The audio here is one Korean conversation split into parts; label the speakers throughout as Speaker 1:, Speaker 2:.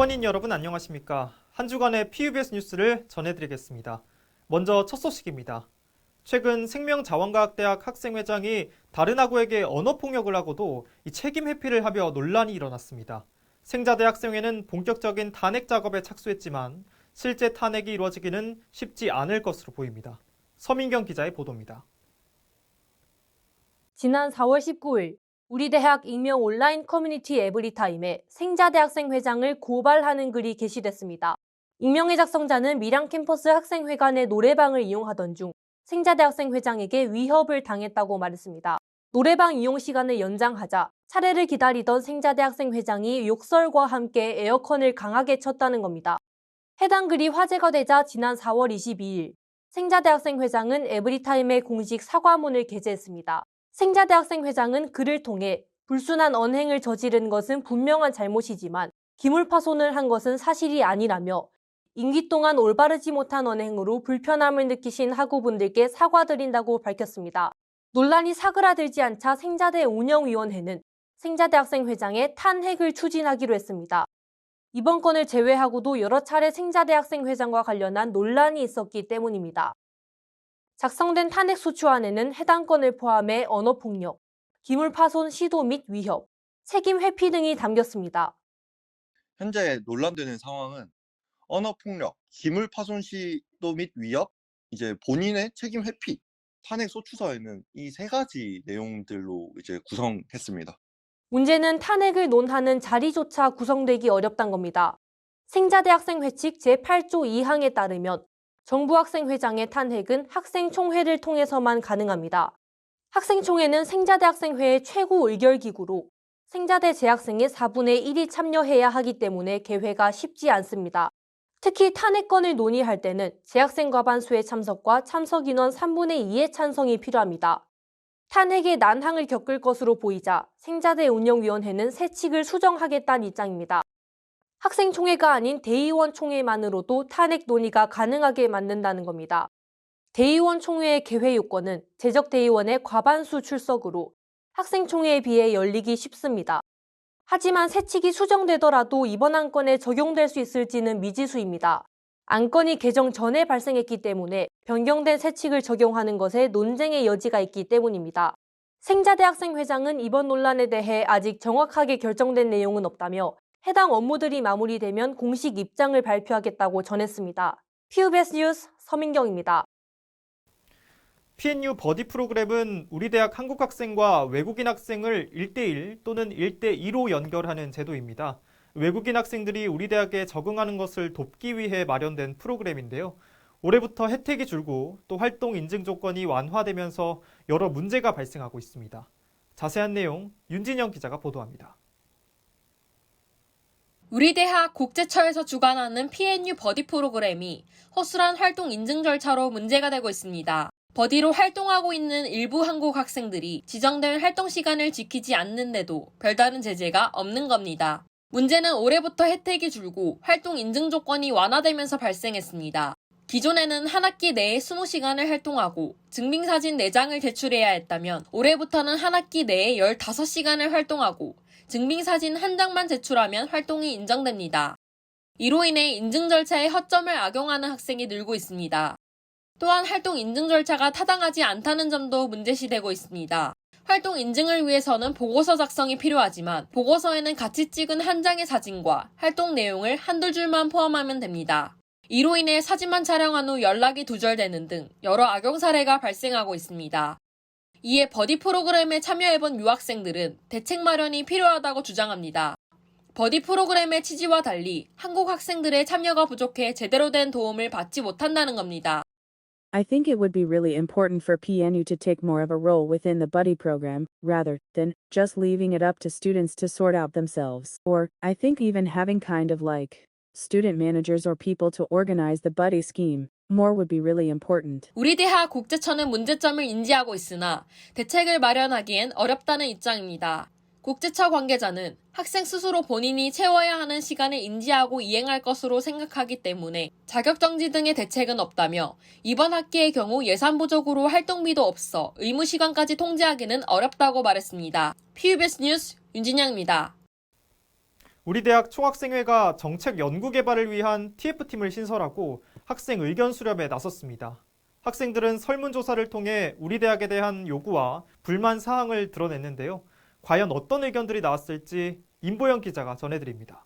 Speaker 1: 회원인 여러분 안녕하십니까? 한 주간의 PUBS 뉴스를 전해드리겠습니다. 먼저 첫 소식입니다. 최근 생명자원과학대학 학생회장이 다른 학우에게 언어폭력을 하고도 이 책임 회피를 하며 논란이 일어났습니다. 생자대 학생회는 본격적인 탄핵 작업에 착수했지만 실제 탄핵이 이루어지기는 쉽지 않을 것으로 보입니다. 서민경 기자의 보도입니다.
Speaker 2: 지난 4월 19일 우리 대학 익명 온라인 커뮤니티 에브리타임에 생자대 학생회장을 고발하는 글이 게시됐습니다. 익명의 작성자는 밀양 캠퍼스 학생회관의 노래방을 이용하던 중 생자대 학생회장에게 위협을 당했다고 말했습니다. 노래방 이용 시간을 연장하자 차례를 기다리던 생자대 학생회장이 욕설과 함께 에어컨을 강하게 쳤다는 겁니다. 해당 글이 화제가 되자 지난 4월 22일 생자대 학생회장은 에브리타임의 공식 사과문을 게재했습니다. 생자대 학생회장은 글을 통해 불순한 언행을 저지른 것은 분명한 잘못이지만 기물파손을 한 것은 사실이 아니라며 임기 동안 올바르지 못한 언행으로 불편함을 느끼신 학우분들께 사과드린다고 밝혔습니다. 논란이 사그라들지 않자 생자대 운영위원회는 생자대 학생회장의 탄핵을 추진하기로 했습니다. 이번 건을 제외하고도 여러 차례 생자대 학생회장과 관련한 논란이 있었기 때문입니다. 작성된 탄핵 소추안에는 해당 건을 포함해 언어폭력, 기물파손 시도 및 위협, 책임 회피 등이 담겼습니다.
Speaker 3: 현재 논란되는 상황은 언어폭력, 기물파손 시도 및 위협, 본인의 책임 회피, 탄핵 소추서에는 이 세 가지 내용들로 구성했습니다.
Speaker 2: 문제는 탄핵을 논하는 자리조차 구성되기 어렵단 겁니다. 생자대 학생회 측 제8조 2항에 따르면 정부 학생회장의 탄핵은 학생총회를 통해서만 가능합니다. 학생총회는 생자대 학생회의 최고 의결기구로 생자대 재학생의 4분의 1이 참여해야 하기 때문에 개회가 쉽지 않습니다. 특히 탄핵건을 논의할 때는 재학생 과반수의 참석과 참석 인원 3분의 2의 찬성이 필요합니다. 탄핵의 난항을 겪을 것으로 보이자 생자대 운영위원회는 새 측을 수정하겠다는 입장입니다. 학생총회가 아닌 대의원 총회만으로도 탄핵 논의가 가능하게 만든다는 겁니다. 대의원 총회의 개회 요건은 재적 대의원의 과반수 출석으로 학생총회에 비해 열리기 쉽습니다. 하지만 새 측이 수정되더라도 이번 안건에 적용될 수 있을지는 미지수입니다. 안건이 개정 전에 발생했기 때문에 변경된 새 측을 적용하는 것에 논쟁의 여지가 있기 때문입니다. 생자대 학생회장은 이번 논란에 대해 아직 정확하게 결정된 내용은 없다며 해당 업무들이 마무리되면 공식 입장을 발표하겠다고 전했습니다. PUBS 뉴스 서민경입니다.
Speaker 1: PNU 버디 프로그램은 우리 대학 한국 학생과 외국인 학생을 1대1 또는 1대2로 연결하는 제도입니다. 외국인 학생들이 우리 대학에 적응하는 것을 돕기 위해 마련된 프로그램인데요. 올해부터 혜택이 줄고 또 활동 인증 조건이 완화되면서 여러 문제가 발생하고 있습니다. 자세한 내용 윤진영 기자가 보도합니다.
Speaker 4: 우리 대학 국제처에서 주관하는 PNU 버디 프로그램이 허술한 활동 인증 절차로 문제가 되고 있습니다. 버디로 활동하고 있는 일부 한국 학생들이 지정된 활동 시간을 지키지 않는데도 별다른 제재가 없는 겁니다. 문제는 올해부터 혜택이 줄고 활동 인증 조건이 완화되면서 발생했습니다. 기존에는 한 학기 내에 20시간을 활동하고 증빙사진 4장을 제출해야 했다면 올해부터는 한 학기 내에 15시간을 활동하고 증빙사진 1장만 제출하면 활동이 인정됩니다. 이로 인해 인증 절차에 허점을 악용하는 학생이 늘고 있습니다. 또한 활동 인증 절차가 타당하지 않다는 점도 문제시되고 있습니다. 활동 인증을 위해서는 보고서 작성이 필요하지만 보고서에는 같이 찍은 1장의 사진과 활동 내용을 한두 줄만 포함하면 됩니다. 이로 인해 사진만 촬영한 후 연락이 두절되는 등 여러 악용 사례가 발생하고 있습니다. 이에 버디 프로그램에 참여해본 유학생들은 대책 마련이 필요하다고 주장합니다. 버디 프로그램의 취지와 달리 한국 학생들의 참여가 부족해 제대로 된 도움을 받지 못한다는 겁니다.
Speaker 5: I think it would be really important for PNU to take more of a role within the buddy program, rather than just leaving it up to students to sort out themselves. Or, I think even having kind of like student managers or people to organize the buddy scheme more would be really important.
Speaker 4: 우리 대학 국제처는 문제점을 인지하고 있으나 대책을 마련하기엔 어렵다는 입장입니다. 국제처 관계자는 학생 스스로 본인이 채워야 하는 시간을 인지하고 이행할 것으로 생각하기 때문에 자격정지 등의 대책은 없다며 이번 학기의 경우 예산 부족으로 활동비도 없어 의무 시간까지 통제하기는 어렵다고 말했습니다. PUBS 뉴스 윤진영입니다.
Speaker 1: 우리 대학 총학생회가 정책 연구 개발을 위한 TF팀을 신설하고 학생 의견 수렴에 나섰습니다. 학생들은 설문조사를 통해 우리 대학에 대한 요구와 불만 사항을 드러냈는데요. 과연 어떤 의견들이 나왔을지 임보영 기자가 전해드립니다.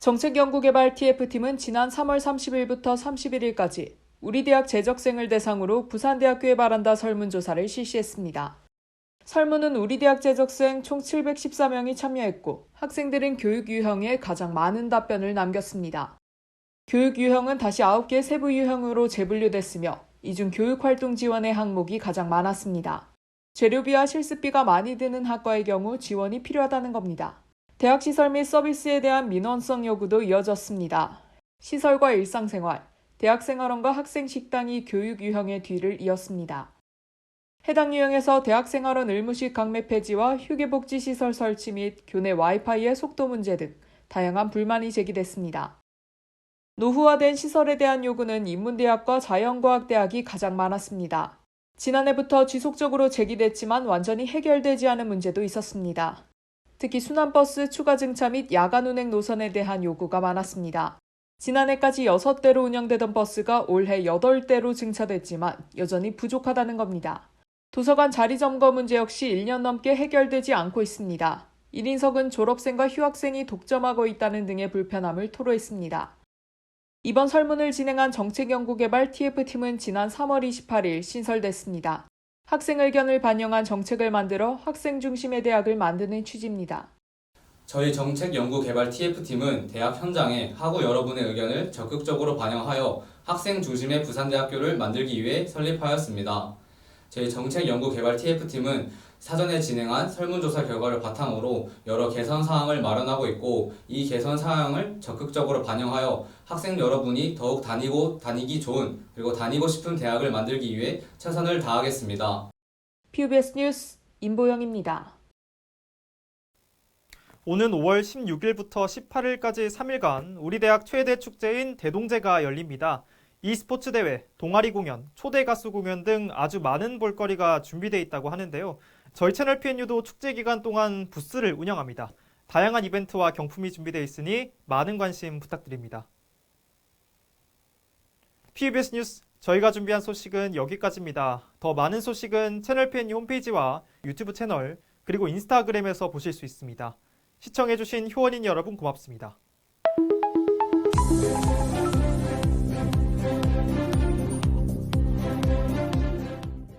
Speaker 6: 정책연구개발 TF팀은 지난 3월 30일부터 31일까지 우리 대학 재적생을 대상으로 부산대학교에 바란다 설문조사를 실시했습니다. 설문은 우리 대학 재적생 총 714명이 참여했고 학생들은 교육 유형에 가장 많은 답변을 남겼습니다. 교육 유형은 다시 9개 세부 유형으로 재분류됐으며 이 중 교육활동 지원의 항목이 가장 많았습니다. 재료비와 실습비가 많이 드는 학과의 경우 지원이 필요하다는 겁니다. 대학 시설 및 서비스에 대한 민원성 요구도 이어졌습니다. 시설과 일상생활, 대학생활원과 학생식당이 교육 유형의 뒤를 이었습니다. 해당 유형에서 대학생활원 의무식 강매 폐지와 휴게복지시설 설치 및 교내 와이파이의 속도 문제 등 다양한 불만이 제기됐습니다. 노후화된 시설에 대한 요구는 인문대학과 자연과학대학이 가장 많았습니다. 지난해부터 지속적으로 제기됐지만 완전히 해결되지 않은 문제도 있었습니다. 특히 순환버스 추가 증차 및 야간 운행 노선에 대한 요구가 많았습니다. 지난해까지 6대로 운영되던 버스가 올해 8대로 증차됐지만 여전히 부족하다는 겁니다. 도서관 자리 점검 문제 역시 1년 넘게 해결되지 않고 있습니다. 1인석은 졸업생과 휴학생이 독점하고 있다는 등의 불편함을 토로했습니다. 이번 설문을 진행한 정책연구개발 TF팀은 지난 3월 28일 신설됐습니다. 학생 의견을 반영한 정책을 만들어 학생 중심의 대학을 만드는 취지입니다.
Speaker 7: 저희 정책연구개발 TF팀은 대학 현장에 학우 여러분의 의견을 적극적으로 반영하여 학생 중심의 부산대학교를 만들기 위해 설립하였습니다. 저희 정책연구개발 TF팀은 사전에 진행한 설문조사 결과를 바탕으로 여러 개선 사항을 마련하고 있고 이 개선 사항을 적극적으로 반영하여 학생 여러분이 더욱 다니기 좋은 그리고 다니고 싶은 대학을 만들기 위해 최선을 다하겠습니다.
Speaker 6: PBS 뉴스 임보영입니다.
Speaker 1: 오는 5월 16일부터 18일까지 3일간 우리 대학 최대 축제인 대동제가 열립니다. e스포츠 대회, 동아리 공연, 초대 가수 공연 등 아주 많은 볼거리가 준비되어 있다고 하는데요. 저희 채널 PNU도 축제 기간 동안 부스를 운영합니다. 다양한 이벤트와 경품이 준비되어 있으니 많은 관심 부탁드립니다. PBS 뉴스, 저희가 준비한 소식은 여기까지입니다. 더 많은 소식은 채널 PNU 홈페이지와 유튜브 채널, 그리고 인스타그램에서 보실 수 있습니다. 시청해주신 효원인 여러분 고맙습니다.